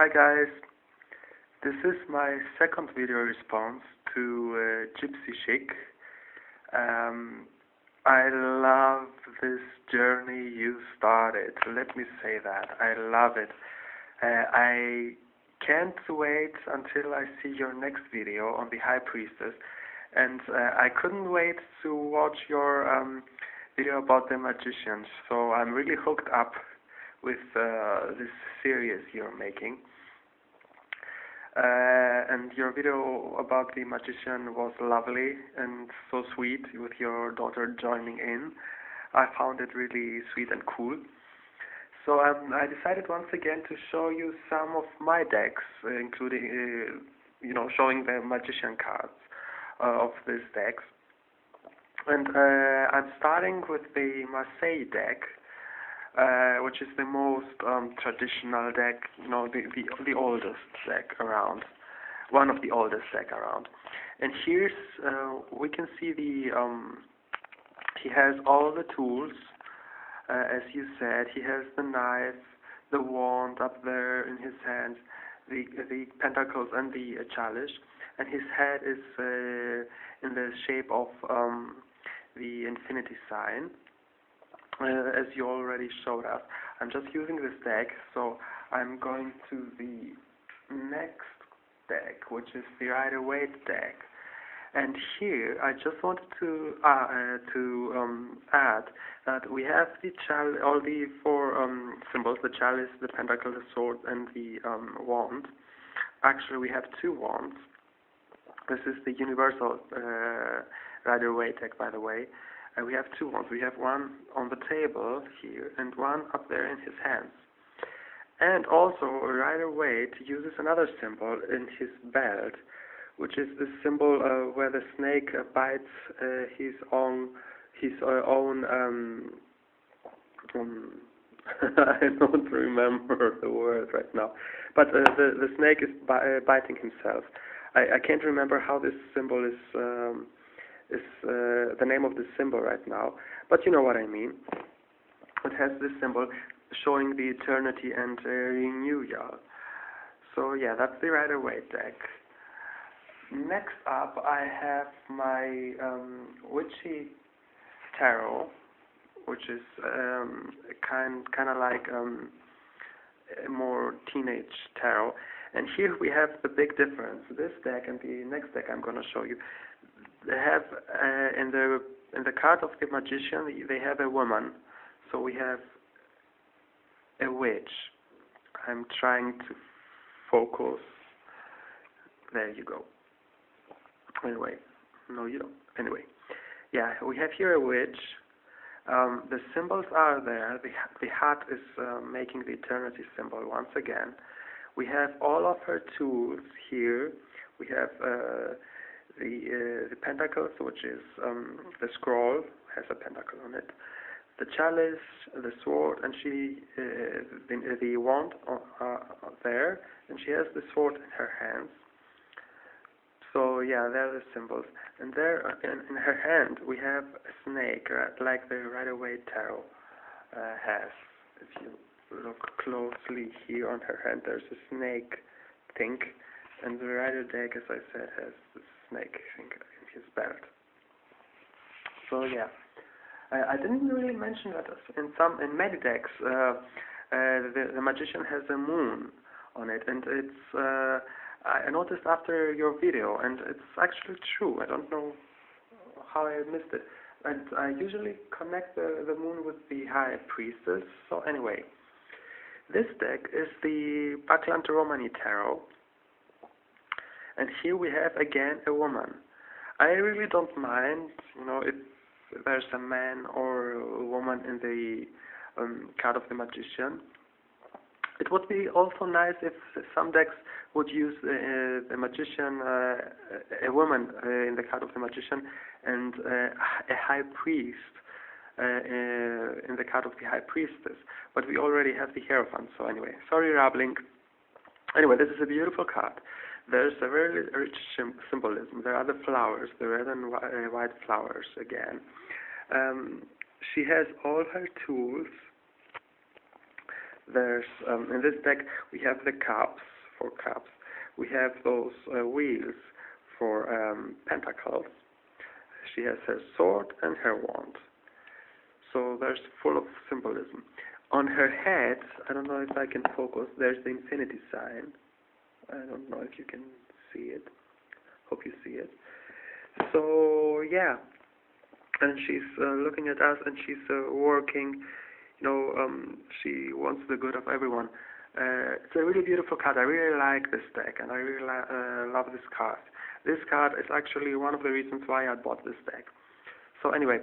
Hi guys, this is my second video response to Gypsy Chique. I love this journey you started, let me say that. I love it. I can't wait until I see your next video on the High Priestess, and I couldn't wait to watch your video about the magicians, so I'm really hooked up with this series you're making. And your video about the magician was lovely and so sweet, with your daughter joining in. I found it really sweet and cool. So I decided once again to show you some of my decks, including, showing the magician cards of these decks. And I'm starting with the Marseille deck, which is the most traditional deck, the oldest deck around, one of the oldest deck around. And here's we can see he has all the tools, as you said. He has the knife, the wand up there in his hands, the pentacles and the chalice, and his head is in the shape of the infinity sign. As you already showed us. I'm just using this deck, so I'm going to the next deck, which is the Rider-Waite deck. And here I just wanted to add that we have all the four symbols: the chalice, the pentacle, the sword, and the wand. Actually, we have two wands. This is the universal Rider-Waite deck, by the way. We have two wands. We have one on the table here and one up there in his hands. And also, Rider-Waite uses another symbol in his belt, which is the symbol where the snake bites his own I don't remember the word right now, but the snake is biting himself. I can't remember how this symbol is the name of this symbol right now, but you know what I mean. It has this symbol showing the eternity and renewal. So yeah, that's the Rider-Waite deck. Next up, I have my Witchy Tarot, which is kind of like a more teenage tarot. And here we have the big difference. This deck and the next deck I'm going to show you, they have in the card of the magician, they have a woman. So we have a witch. I'm trying to focus. There you go. Anyway, no, you don't. Anyway, yeah, we have here a witch. The symbols are there. The hat is making the eternity symbol once again. We have all of her tools here. We have the pentacles, which is the scroll, has a pentacle on it, the chalice, the sword, and the wand there, and she has the sword in her hands. So yeah, there are the symbols, and there in her hand we have a snake, like the Rider-Waite tarot has. If you look closely here on her hand, there's a snake thing, and the Rider deck, as I said, has the snake thing in his belt. So yeah, I didn't really mention that in many decks the magician has a moon on it, and it's I noticed after your video, and it's actually true. I don't know how I missed it. And I usually connect the moon with the High Priestess. So anyway, this deck is the Bacchante Romani Tarot. And here we have again a woman. I really don't mind, if there's a man or a woman in the card of the magician. It would be also nice if some decks would use the magician, a woman in the card of the magician, and a high priest in the card of the high priestess. But we already have the Hierophant, so anyway, sorry rambling. Anyway, this is a beautiful card. There's a very rich symbolism. There are the flowers, the red and white flowers again. She has all her tools. There's in this deck we have the cups for cups. We have those wheels for pentacles. She has her sword and her wand. So there's full of symbolism. On her head, I don't know if I can focus, there's the infinity sign. I don't know if you can see it. Hope you see it. So yeah, and she's looking at us, and she's working. She wants the good of everyone. It's a really beautiful card. I really like this deck, and I really love this card. This card is actually one of the reasons why I bought this deck. So anyway,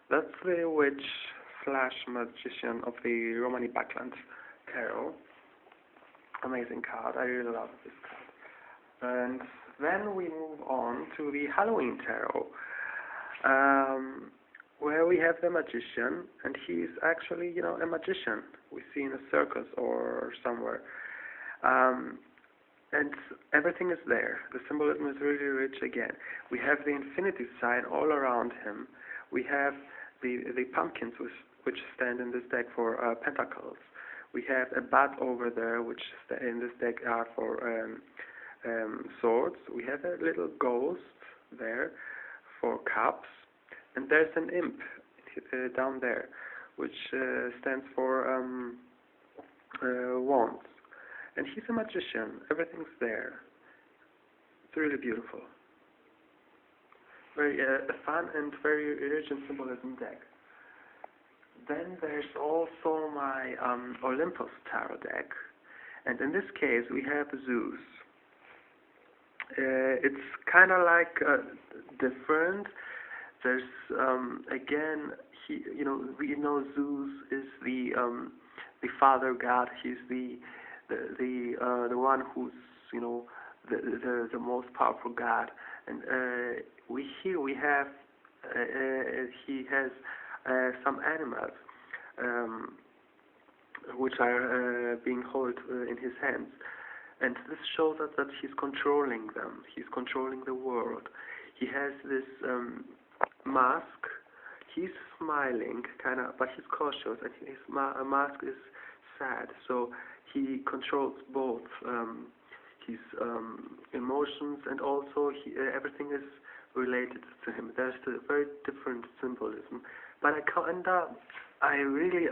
that's the Witch / Magician of the Romani Backland Tarot. Amazing card. I really love this card. And then we move on to the Halloween Tarot, where we have the Magician, and he's actually, a magician we see in a circus or somewhere. And everything is there. The symbolism is really rich again. We have the infinity sign all around him. We have the pumpkins which stand in this deck for pentacles. We have a bat over there, which in this deck are for swords. We have a little ghost there for cups, and there's an imp down there, which stands for wands. And he's a magician. Everything's there. It's really beautiful. Very fun and very rich in symbolism deck. Then there's also my Olympus Tarot deck, and in this case we have Zeus. It's kind of like different. There's again, we know Zeus is the father god. He's the one who's the most powerful god, and we have he has some animals which are being held in his hands, and this shows us that he's controlling them. He's controlling the world. He has this mask. He's smiling, kind of, but he's cautious, and his mask is sad. So he controls both his emotions, and also everything is related to him. There's a very different symbolism, but I really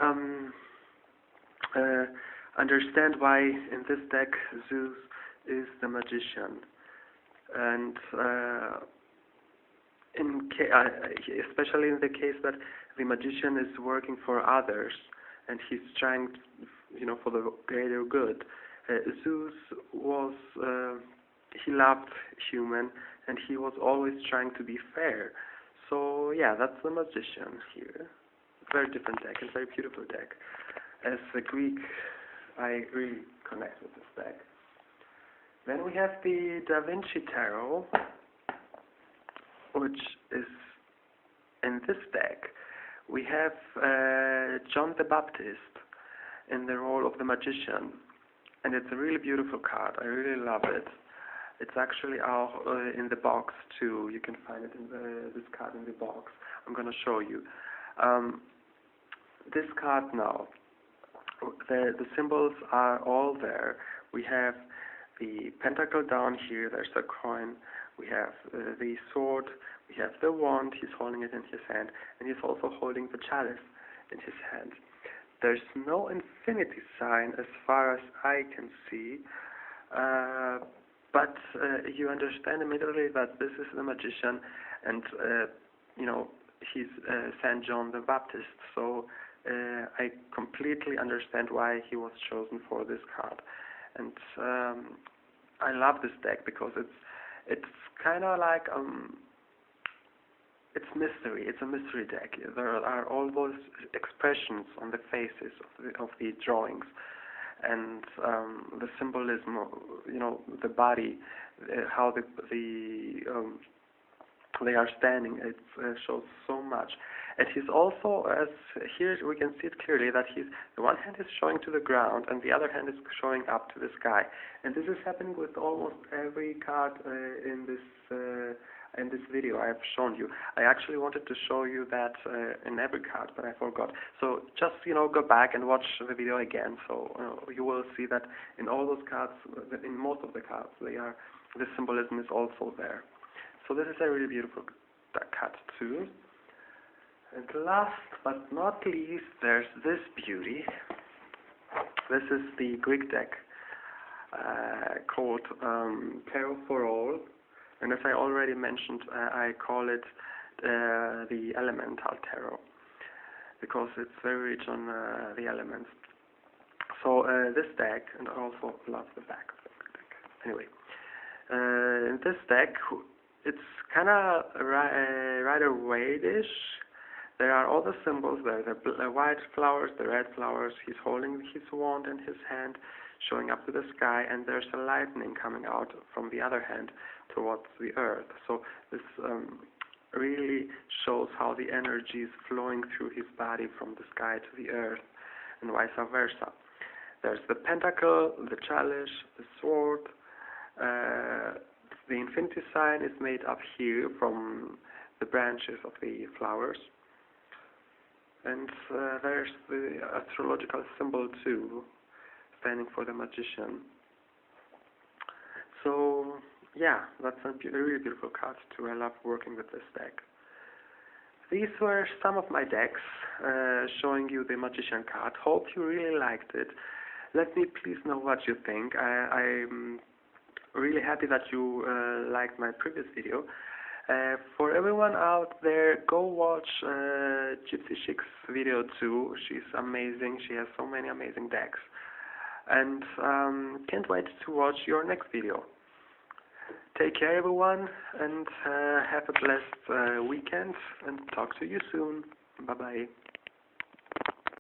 understand why in this deck Zeus is the magician, and especially in the case that the magician is working for others and he's trying, for the greater good. Zeus was he loved human, and he was always trying to be fair. So yeah, that's the magician here. Very different deck, and very beautiful deck. As a Greek, I really connect with this deck. Then we have the Da Vinci Tarot, which is in this deck. We have John the Baptist in the role of the magician, and it's a really beautiful card. I really love it. It's actually in the box too. You can find it in this card in the box. I'm going to show you. This card now, the symbols are all there. We have the pentacle down here. There's a coin. We have the sword. We have the wand. He's holding it in his hand, and he's also holding the chalice in his hand. There's no infinity sign as far as I can see, but you understand immediately that this is the magician, and he's Saint John the Baptist. So I completely understand why he was chosen for this card, and I love this deck because it's kind of like it's mystery. It's a mystery deck. There are all those expressions on the faces of the drawings, and the symbolism, the body, how they are standing. It shows so much. And he's also, as here we can see it clearly, that the one hand is showing to the ground and the other hand is showing up to the sky. And this is happening with almost every card in this in this video I have shown you. I actually wanted to show you that in every card, but I forgot. So just, go back and watch the video again. So you will see that in all those cards, in most of the cards, the symbolism is also there. So this is a really beautiful card too. And last but not least, there's this beauty. This is the Greek deck called Tarot for All. And as I already mentioned, I call it the Elemental Tarot because it's very rich on the elements. So this deck, and I also love the back of the deck. Anyway, in this deck, it's kind of Rider-Waite-ish. There are all the symbols there, the white flowers, the red flowers. He's holding his wand in his hand, showing up to the sky, and there's a lightning coming out from the other hand towards the earth. So this really shows how the energy is flowing through his body from the sky to the earth, and vice versa. There's the pentacle, the chalice, the sword. The infinity sign is made up here from the branches of the flowers. And there's the astrological symbol too, standing for the magician. So yeah, that's a really beautiful card too. I love working with this deck. These were some of my decks showing you the magician card. Hope you really liked it. Let me please know what you think. I'm really happy that you liked my previous video. For everyone out there, go watch Gypsy Chique's video too. She's amazing. She has so many amazing decks. And can't wait to watch your next video. Take care, everyone, and have a blessed weekend, and talk to you soon. Bye-bye.